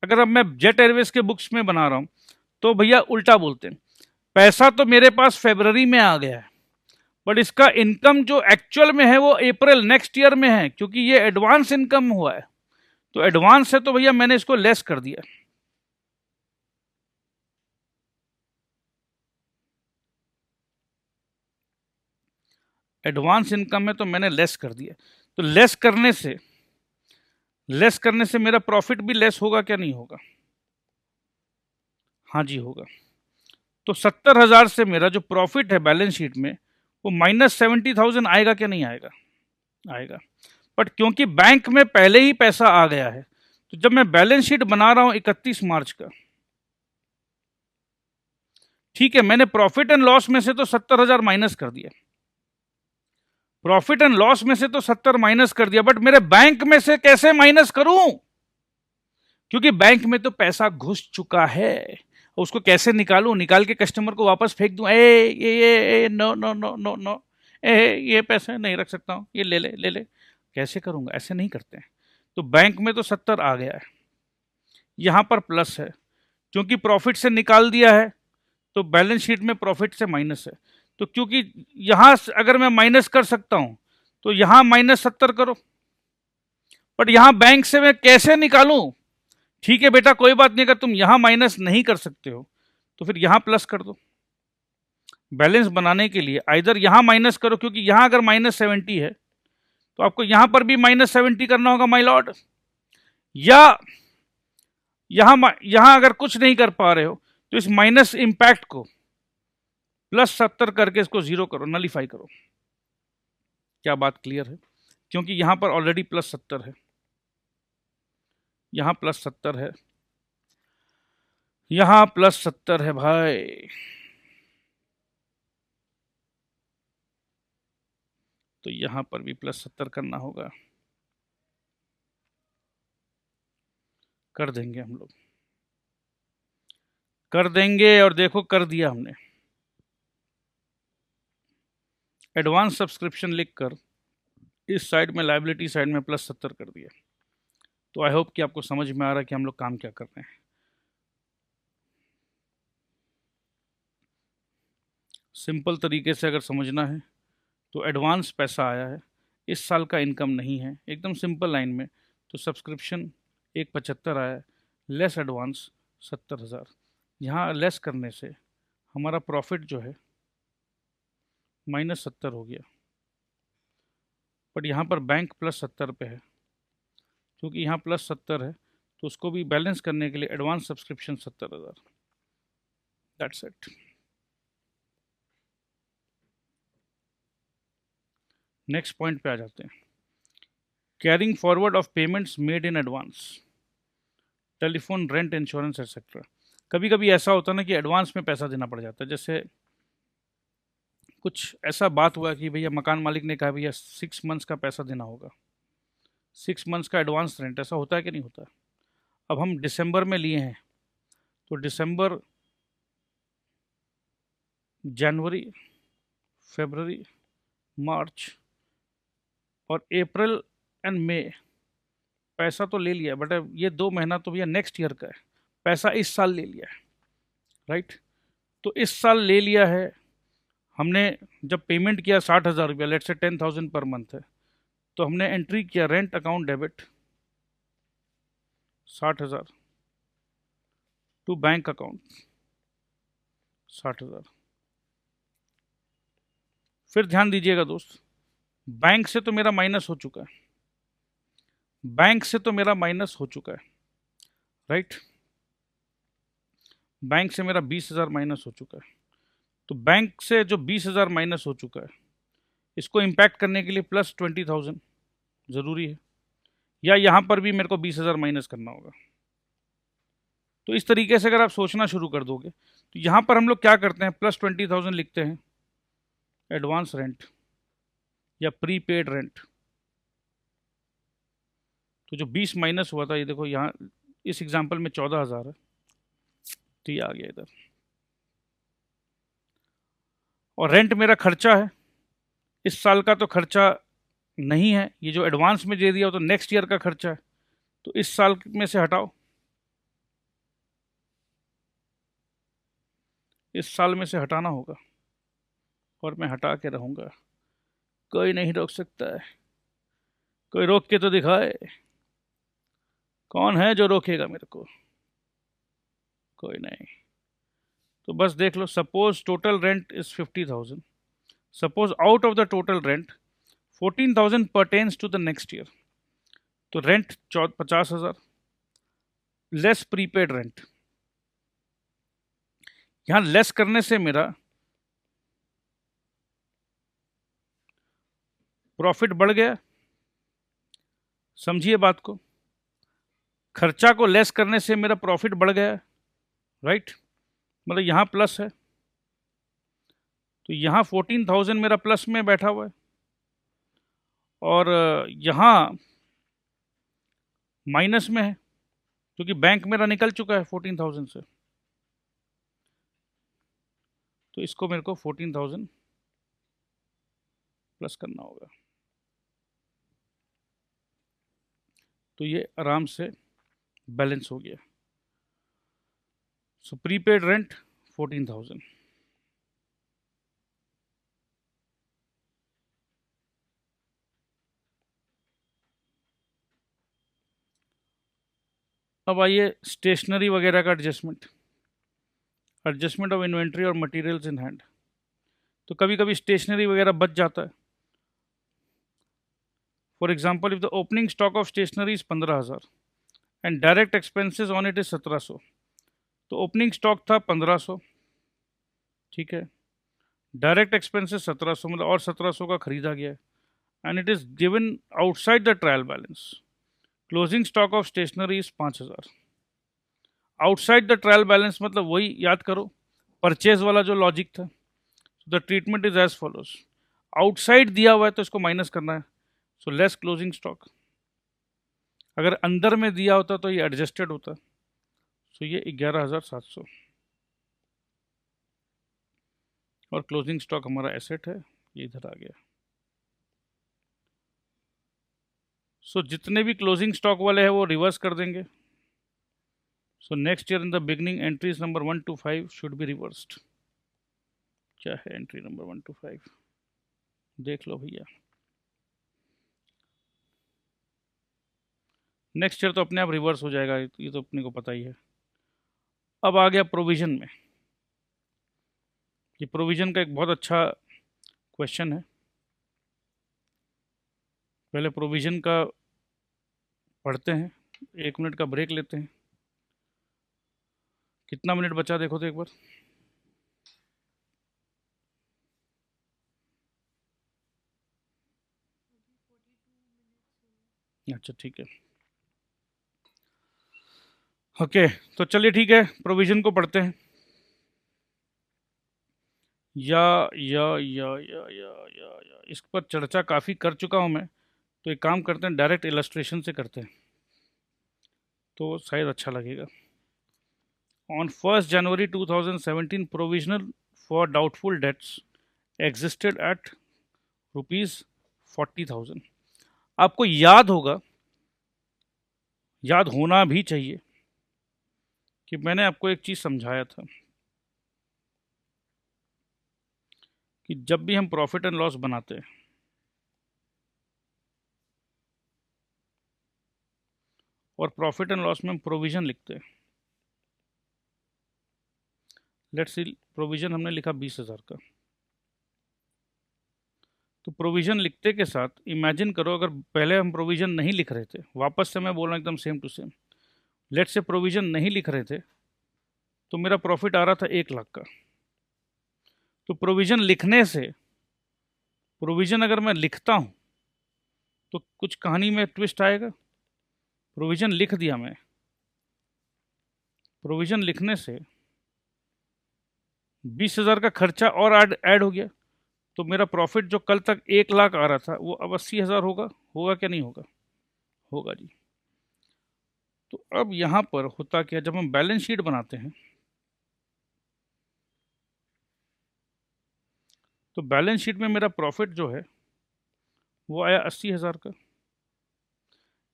अगर अब मैं जेट एयरवेज के बुक्स में बना रहा हूं तो भैया उल्टा बोलते हैं, पैसा तो मेरे पास फरवरी में आ गया है, बट इसका इनकम जो एक्चुअल में है वो अप्रैल नेक्स्ट ईयर में है, क्योंकि ये एडवांस इनकम हुआ है। तो एडवांस है तो भैया मैंने इसको लेस कर दिया। एडवांस इनकम है तो मैंने लेस कर दिया। तो लेस करने से मेरा प्रॉफिट भी लेस होगा क्या नहीं होगा? हाँ जी होगा। तो 70,000 से मेरा जो प्रॉफिट है बैलेंस शीट में वो -70,000 आएगा क्या नहीं आएगा? आएगा। बट क्योंकि बैंक में पहले ही पैसा आ गया है, तो जब मैं बैलेंस शीट बना रहा हूं 31 मार्च का, ठीक है, मैंने प्रॉफिट एंड लॉस में से तो 70,000 माइनस कर दिया, प्रॉफिट एंड लॉस में से तो 70 माइनस कर दिया, बट मेरे बैंक में से कैसे माइनस करूं? क्योंकि बैंक में तो पैसा घुस चुका है, उसको कैसे निकालूं? निकाल के कस्टमर को वापस फेंक दूं? ये no no no no no, ये पैसे नहीं रख सकता हूं, ये ले ले ले ले, कैसे करूंगा? ऐसे नहीं करते हैं। तो बैंक में तो 70 आ गया है, यहां पर प्लस है, क्योंकि प्रॉफिट से निकाल दिया है तो बैलेंस शीट में प्रॉफिट से माइनस है। तो क्योंकि यहां अगर मैं माइनस कर सकता हूं तो यहां -70 करो, बट यहां बैंक से मैं कैसे निकालूं? ठीक है बेटा, कोई बात नहीं, अगर तुम यहां माइनस नहीं कर सकते हो तो फिर यहां प्लस कर दो। बैलेंस बनाने के लिए आइदर यहां माइनस करो, क्योंकि यहां अगर -70 है तो आपको यहां पर भी -70 करना होगा माय लॉर्ड, या यहां अगर कुछ नहीं कर पा रहे हो तो इस माइनस इंपैक्ट को +70 करके इसको 0 करो, नलीफाई करो। क्या बात क्लियर है? क्योंकि यहां पर ऑलरेडी +70 है, यहां +70 है, यहां +70 है भाई। तो यहां पर भी +70 करना होगा, कर देंगे हम लोग, कर देंगे। और देखो कर दिया हमने, एडवांस सब्सक्रिप्शन लिखकर इस साइड में लायबिलिटी साइड में +70 कर दिया। तो आई होप कि आपको समझ में आ रहा है कि हम लोग काम क्या कर रहे हैं। सिंपल तरीके से अगर समझना है तो एडवांस पैसा आया है, इस साल का इनकम नहीं है, एकदम सिंपल लाइन में। तो सब्सक्रिप्शन 175 आया है, लेस एडवांस 70,000, यहाँ लेस करने से हमारा प्रॉफिट जो है -70 हो गया, बट यहाँ पर बैंक +70 पे है, क्योंकि यहाँ +70 है तो उसको भी बैलेंस करने के लिए advance subscription 70,000, that's it. Next point पे आ जाते हैं, carrying forward of payments made in advance, telephone, rent, insurance etcetera. कभी कभी ऐसा होता है ना कि एडवांस में पैसा देना पड़ जाता है, जैसे कुछ ऐसा बात हुआ कि भैया मकान मालिक ने कहा भैया 6 मंथ्स का पैसा देना होगा, 6 मंथ्स का एडवांस रेंट, ऐसा होता है कि नहीं होता? अब हम दिसंबर में लिए हैं तो दिसंबर, जनवरी, फरवरी, मार्च और अप्रैल एंड मई पैसा तो ले लिया, बट ये 2 महीना तो भैया नेक्स्ट ईयर का है, पैसा इस साल ले लिया है, राइट? तो इस साल ले लिया है हमने, जब पेमेंट किया 60,000 रुपया, लेट से 10,000 पर मंथ है, तो हमने एंट्री किया rent account debit 60,000 to bank account 60,000। फिर ध्यान दीजिएगा दोस्त, बैंक से तो मेरा माइनस हो चुका है, बैंक से तो मेरा माइनस हो चुका है, राइट? बैंक से मेरा 20,000 माइनस हो चुका है। तो बैंक से जो 20,000 माइनस हो चुका है, इसको इम्पैक्ट करने के लिए +20,000 ज़रूरी है, या यहाँ पर भी मेरे को 20,000 माइनस करना होगा। तो इस तरीके से अगर आप सोचना शुरू कर दोगे तो यहाँ पर हम लोग क्या करते हैं, +20,000 लिखते हैं एडवांस रेंट या प्रीपेड रेंट, तो जो 20 माइनस हुआ था, ये देखो यहाँ इस एग्जाम्पल में 14,000 है, तो ये आ गया इधर। और रेंट मेरा खर्चा है, इस साल का तो खर्चा नहीं है, ये जो एडवांस में दे दिया हो तो नेक्स्ट ईयर का खर्चा है, तो इस साल में से हटाओ, इस साल में से हटाना होगा, और मैं हटा के रहूंगा। कोई नहीं रोक सकता है, कोई रोक के तो दिखाए, कौन है जो रोकेगा मेरे को? कोई नहीं। तो बस देख लो, suppose total rent is 50,000, suppose out of the total rent 14,000 pertains to the next year, तो रेंट 50,000 लेस प्रीपेड रेंट। यहां लेस करने से मेरा प्रॉफिट बढ़ गया, समझिए बात को, खर्चा को लेस करने से मेरा प्रॉफिट बढ़ गया, राइट? मतलब यहां प्लस है, तो यहां 14,000 मेरा प्लस में बैठा हुआ है, और यहां माइनस में है, क्योंकि बैंक मेरा निकल चुका है 14,000 से, तो इसको मेरे को 14,000 प्लस करना होगा, तो ये आराम से बैलेंस हो गया। So prepaid rent 14,000। अब आइए स्टेशनरी वगैरह का एडजस्टमेंट, एडजस्टमेंट ऑफ इन्वेंट्री और मटेरियल्स इन हैंड। तो कभी कभी स्टेशनरी वगैरह बच जाता है। For example, if the opening stock of stationery is 15,000 and direct expenses on it is 1700, तो ओपनिंग स्टॉक था 1500, ठीक है, डायरेक्ट एक्सपेंसेस 1700, मतलब और 1700 का खरीदा गया है, and it is given outside the trial balance. Closing stock of stationery is 5,000। Outside the trial balance मतलब वही याद करो, परचेज वाला जो लॉजिक था। The treatment is as follows, outside दिया हुआ है तो इसको माइनस करना है, सो लेस क्लोजिंग स्टॉक। अगर अंदर में दिया होता तो ये एडजस्टेड होता, सो ये 11,700, और क्लोजिंग स्टॉक हमारा एसेट है, ये इधर आ गया। सो जितने भी क्लोजिंग स्टॉक वाले हैं वो रिवर्स कर देंगे। So next year in the beginning entries number 1 to 5 should be reversed. क्या है एंट्री नंबर 1 to 5? देख लो भैया, नेक्स्ट ईयर तो अपने आप रिवर्स हो जाएगा, ये तो अपने को पता ही है। अब आ गया प्रोविजन में। ये प्रोविजन का एक बहुत अच्छा क्वेश्चन है। पहले प्रोविजन का पढ़ते हैं, 1 मिनट का ब्रेक लेते हैं। कितना मिनट बचा देखो तो एक बार। अच्छा ठीक है, ओके, तो चलिए ठीक है, प्रोविजन को पढ़ते हैं। या इस पर चर्चा काफ़ी कर चुका हूँ मैं, तो एक काम करते हैं, डायरेक्ट इलस्ट्रेशन से करते हैं तो शायद अच्छा लगेगा। On 1 January 2017 provisional for doubtful debts existed at ₹40,000। आपको याद होगा, याद होना भी चाहिए कि मैंने आपको एक चीज़ समझाया था कि जब भी हम प्रॉफिट एंड लॉस बनाते हैं और प्रॉफिट एंड लॉस में हम प्रोविजन लिखते हैं, लेट्स सी प्रोविजन हमने लिखा 20,000 का, तो प्रोविजन लिखते के साथ इमेजिन करो अगर पहले हम प्रोविजन नहीं लिख रहे थे, वापस से मैं बोल रहा हूँ एकदम same to same, let's say provision नहीं लिख रहे थे तो मेरा प्रॉफिट आ रहा था 1 लाख का। तो प्रोविजन लिखने से, प्रोविजन अगर मैं लिखता हूँ तो कुछ कहानी में ट्विस्ट आएगा। प्रोविजन लिख दिया मैं, प्रोविजन लिखने से 20,000 का खर्चा और ऐड हो गया, तो मेरा प्रॉफिट जो कल तक 1 लाख आ रहा था वो अब 80,000 होगा। होगा क्या नहीं होगा? होगा जी। तो अब यहां पर होता क्या, जब हम बैलेंस शीट बनाते हैं तो बैलेंस शीट में मेरा प्रॉफिट जो है वो आया 80,000 का।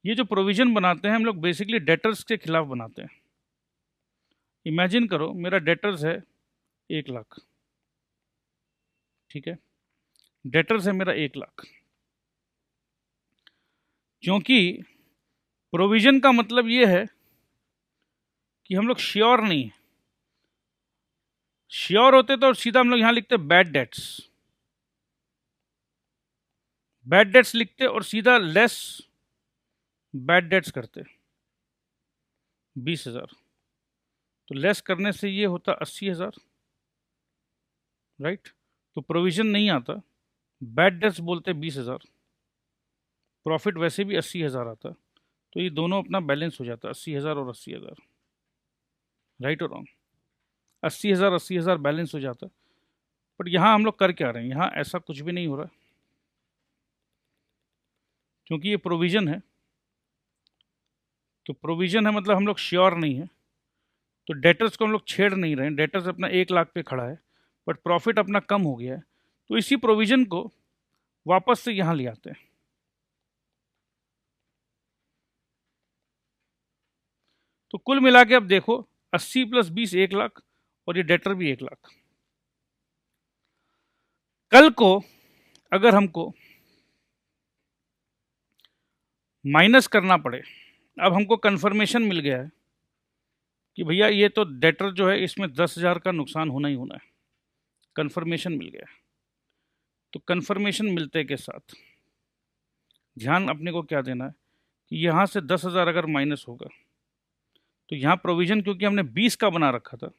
ये जो प्रोविजन बनाते हैं हम लोग बेसिकली डेटर्स के खिलाफ बनाते हैं। इमेजिन करो मेरा डेटर्स है 1,00,000, ठीक है, डेटर्स है मेरा 1,00,000। क्योंकि प्रोविजन का मतलब ये है कि हम लोग श्योर नहीं है, श्योर होते तो सीधा हम लोग यहां लिखते बैड डेट्स, बैड डेट्स लिखते और सीधा लेस बैड डेट्स करते 20,000, तो लेस करने से ये होता 80,000, राइट। तो प्रोविजन नहीं आता, बैड डेट्स बोलते 20,000, प्रॉफिट वैसे भी 80,000 आता, तो ये दोनों अपना बैलेंस हो जाता 80,000 और 80,000, राइट और रॉन्ग। 80,000 80,000 बैलेंस हो जाता। बट यहाँ हम लोग कर क्या रहे हैं, यहाँ ऐसा कुछ भी नहीं हो रहा क्योंकि ये प्रोविजन है। तो प्रोविजन है मतलब हम लोग श्योर नहीं है, तो डेटर्स को हम लोग छेड़ नहीं रहे हैं। डेटर्स अपना 1,00,000 पे खड़ा है बट प्रॉफिट अपना कम हो गया है, तो इसी प्रोविजन को वापस से यहाँ ले आते हैं। तो कुल मिला के अब देखो 80 + 20 1,00,000 और ये डेटर भी 1,00,000। कल को अगर हमको माइनस करना पड़े, अब हमको कंफर्मेशन मिल गया है कि भैया ये तो डेटर जो है इसमें 10,000 का नुकसान होना ही होना है, कंफर्मेशन मिल गया। तो कंफर्मेशन मिलते के साथ ध्यान अपने को क्या देना है कि यहाँ से 10,000 अगर माइनस होगा तो यहाँ प्रोविजन क्योंकि हमने 20 का बना रखा था तो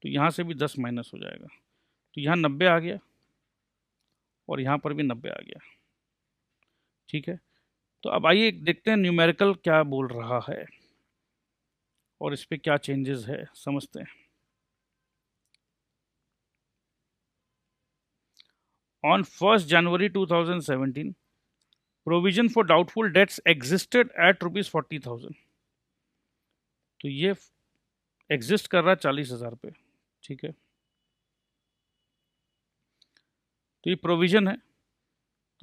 यहाँ से भी 10 माइनस हो जाएगा, तो यहाँ 90 आ गया और यहाँ पर भी 90 आ गया, ठीक है। तो अब आइए देखते हैं न्यूमेरिकल क्या बोल रहा है और इस पे क्या चेंजेस है समझते हैं। On 1 January 2017 provision for doubtful debts existed at ₹40,000, तो ये एग्जिस्ट कर रहा है 40,000 पे, ठीक है। तो ये प्रोविजन है,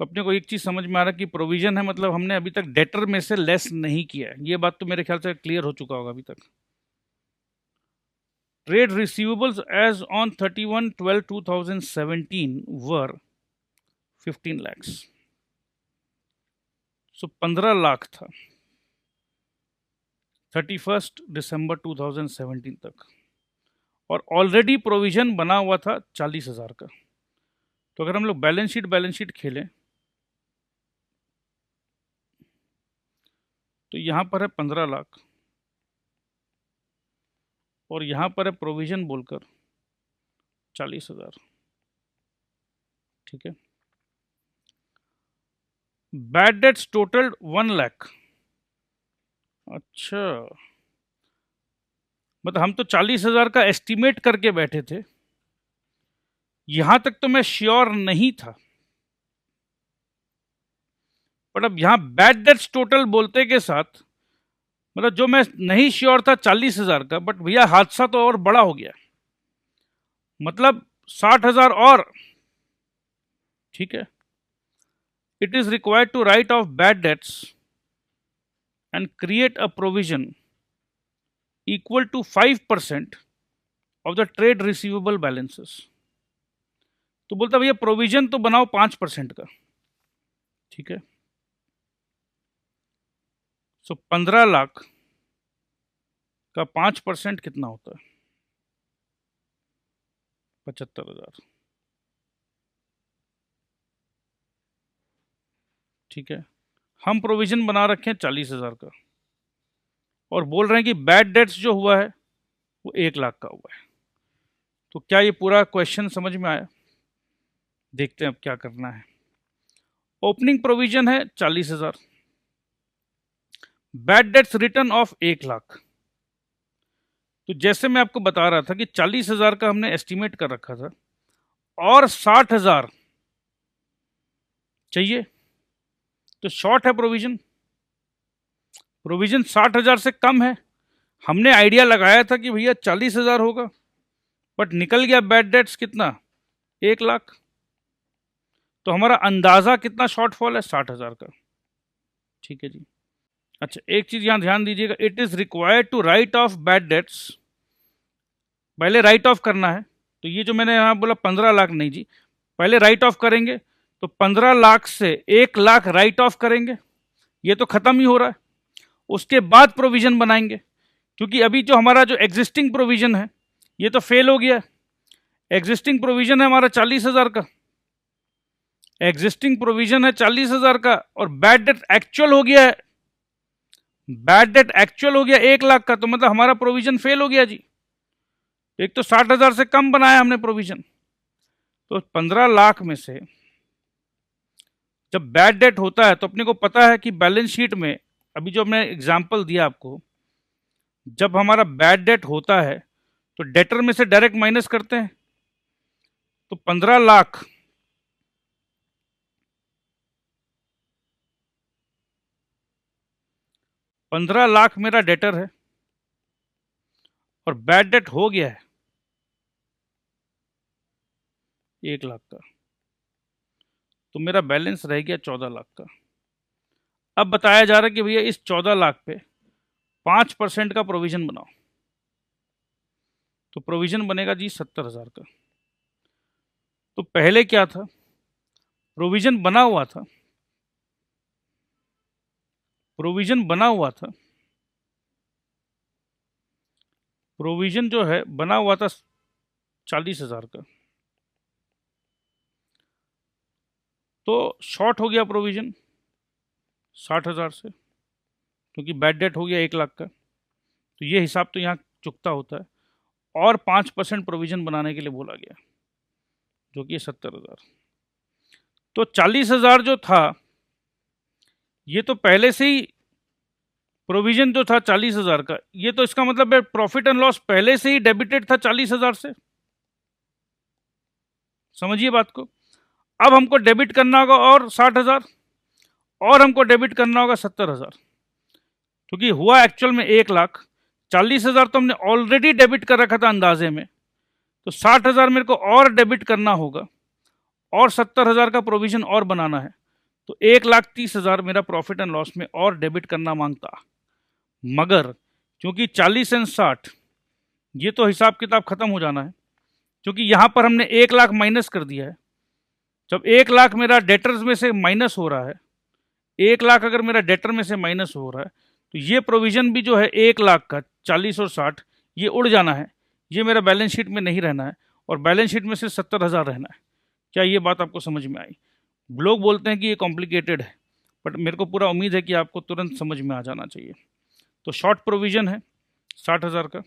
तो अपने को एक चीज समझ में आ रहा है कि प्रोविजन है मतलब हमने अभी तक डेटर में से लेस नहीं किया है। ये बात तो मेरे ख्याल से क्लियर हो चुका होगा अभी तक। Trade receivables as on 31/12/2017 were 15 lakhs, so 15 lakh था 31 दिसंबर 2017 तक, और ऑलरेडी प्रोविजन बना हुआ था 40,000 का। तो अगर हम लोग बैलेंस शीट खेलें तो यहां पर है 15 लाख और यहां पर है प्रोविजन बोलकर 40,000, ठीक है। बैड डेट्स टोटल्ड 1 लाख, अच्छा मतलब हम तो 40,000 का एस्टिमेट करके बैठे थे, यहां तक तो मैं श्योर नहीं था। बट अब यहां बैड डेट्स टोटल बोलते के साथ मतलब जो मैं नहीं श्योर था 40,000 का, बट भैया हादसा तो और बड़ा हो गया, मतलब 60,000 और, ठीक है। It is required to write off bad debts and create a provision equal to 5% of the trade receivable balances. तो बोलता भैया प्रोविजन तो बनाओ 5% का, ठीक है। सो 15 लाख का 5% कितना होता है, 75,000, ठीक है। हम प्रोविजन बना रखे हैं 40,000 का और बोल रहे हैं कि बैड डेट्स जो हुआ है वो 1,00,000 का हुआ है। तो क्या ये पूरा क्वेश्चन समझ में आया? देखते हैं अब क्या करना है। ओपनिंग प्रोविजन है 40,000, बैड डेट्स रिटर्न ऑफ 1,00,000। तो जैसे मैं आपको बता रहा था कि 40,000 का हमने एस्टिमेट कर रखा था और 60,000 चाहिए, तो शॉर्ट है प्रोविजन, प्रोविजन 60,000 से कम है। हमने आइडिया लगाया था कि भैया 40,000 होगा, बट निकल गया बैड डेट्स कितना, 1,00,000। तो हमारा अंदाजा कितना शॉर्टफॉल है, 60,000 का। ठीक है जी। अच्छा, एक चीज यहां ध्यान दीजिएगा, it is required to write off bad debts. पहले राइट ऑफ करना है, तो ये जो मैंने यहां बोला 15 लाख नहीं जी, पहले राइट ऑफ करेंगे तो 15 लाख से 1,00,000 राइट ऑफ करेंगे, ये तो खत्म ही हो रहा है। उसके बाद प्रोविजन बनाएंगे, क्योंकि अभी जो हमारा जो एग्जिस्टिंग प्रोविजन है ये तो फेल हो गया। एग्जिस्टिंग प्रोविजन है हमारा 40,000 का, एग्जिस्टिंग प्रोविजन है 40,000 का, और बैड डेट एक्चुअल हो गया है, बैड डेट एक्चुअल हो गया 1,00,000 का, तो मतलब हमारा प्रोविजन फेल हो गया जी। एक तो 60,000 से कम बनाया हमने प्रोविजन, तो 15 लाख में से जब बैड डेट होता है तो अपने को पता है कि बैलेंस शीट में, अभी जो मैं एग्जांपल दिया आपको, जब हमारा बैड डेट होता है तो डेटर में से डायरेक्ट माइनस करते हैं, तो 15 लाख मेरा डेटर है और बैड डेट हो गया है 1,00,000 का, तो मेरा बैलेंस रह गया 14 लाख का। अब बताया जा रहा है कि भैया इस 14 लाख पे 5% का प्रोविजन बनाओ, तो प्रोविजन बनेगा जी 70,000 का। तो पहले क्या था, प्रोविजन बना हुआ था, प्रोविजन बना हुआ था, प्रोविजन जो है बना हुआ था 40,000 का, तो शॉर्ट हो गया प्रोविजन 60,000 से, क्योंकि बैड डेट हो गया 1,00,000 का, तो ये हिसाब तो यहाँ चुकता होता है, और 5% प्रोविजन बनाने के लिए बोला गया, जो कि 70,000। तो 40,000 जो था ये तो पहले से ही प्रोविजन जो था 40,000 का, ये तो इसका मतलब है प्रॉफिट एंड लॉस पहले से ही डेबिटेड था 40,000 से। समझिए बात को। अब हमको डेबिट करना होगा और 60,000, और हमको डेबिट करना होगा 70,000, क्योंकि हुआ एक्चुअल में 1,00,000, 40,000 तो हमने ऑलरेडी डेबिट कर रखा था अंदाजे में, तो 60,000 मेरे को और डेबिट करना होगा, और 70,000 का प्रोविजन और बनाना है, तो 1,30,000 मेरा प्रॉफिट एंड लॉस में और डेबिट करना मांगता। मगर क्योंकि 40 एंड 60 ये तो हिसाब किताब खत्म हो जाना है, क्योंकि यहां पर हमने 1,00,000 माइनस कर दिया है। जब 1,00,000 मेरा डेटर्स में से माइनस हो रहा है, 1,00,000 अगर मेरा डेटर में से माइनस हो रहा है, तो ये प्रोविजन भी जो है 1,00,000 का 40 और 60 ये उड़ जाना है, ये मेरा बैलेंस शीट में नहीं रहना है, और बैलेंस शीट में से 70,000 रहना है। क्या ये बात आपको समझ में आई? लोग बोलते हैं कि ये कॉम्प्लिकेटेड है, बट मेरे को पूरा उम्मीद है कि आपको तुरंत समझ में आ जाना चाहिए। तो शॉर्ट प्रोविजन है 60,000 का,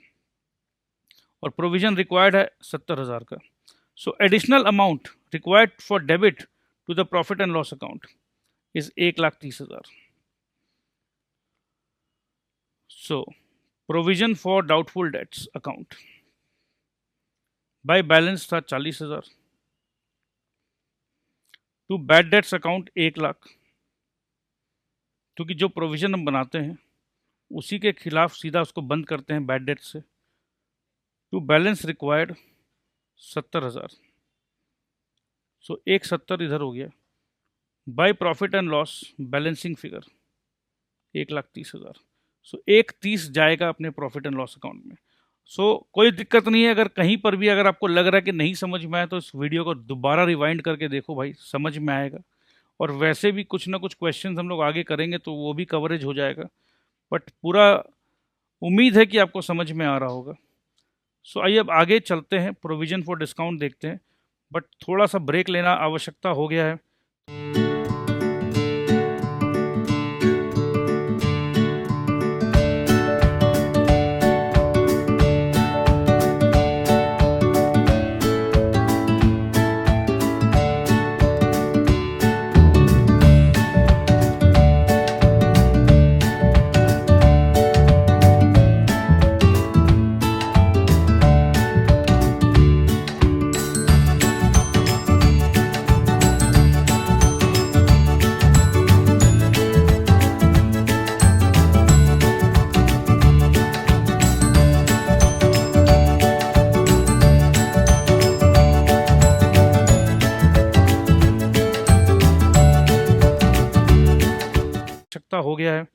और प्रोविजन रिक्वायर्ड है 70,000 का। So additional amount required for debit to the profit and loss account is 1,30,000। So provision for doubtful debts account by balance था 40,000, टू बैड डेट्स अकाउंट 1,00,000, क्योंकि जो प्रोविजन हम बनाते हैं उसी के खिलाफ सीधा उसको बंद करते हैं बैड डेट से। टू बैलेंस रिक्वायर्ड 70,000, सो 1,70 इधर हो गया। By profit and loss balancing figure 1,30,000, सो 1,30 जाएगा अपने प्रॉफिट एंड लॉस अकाउंट में। सो कोई दिक्कत नहीं है, अगर कहीं पर भी अगर आपको लग रहा है कि नहीं समझ में आया तो इस वीडियो को दोबारा रिवाइंड करके देखो भाई, समझ में आएगा। और वैसे भी कुछ ना कुछ क्वेश्चंस हम लोग आगे करेंगे तो वो भी कवरेज हो जाएगा, बट पूरा उम्मीद है कि आपको समझ में आ रहा होगा। सो आइए अब आगे चलते हैं, प्रोविजन फॉर डिस्काउंट देखते हैं, बट थोड़ा सा ब्रेक लेना आवश्यकता हो गया है। रास्ता हो गया है।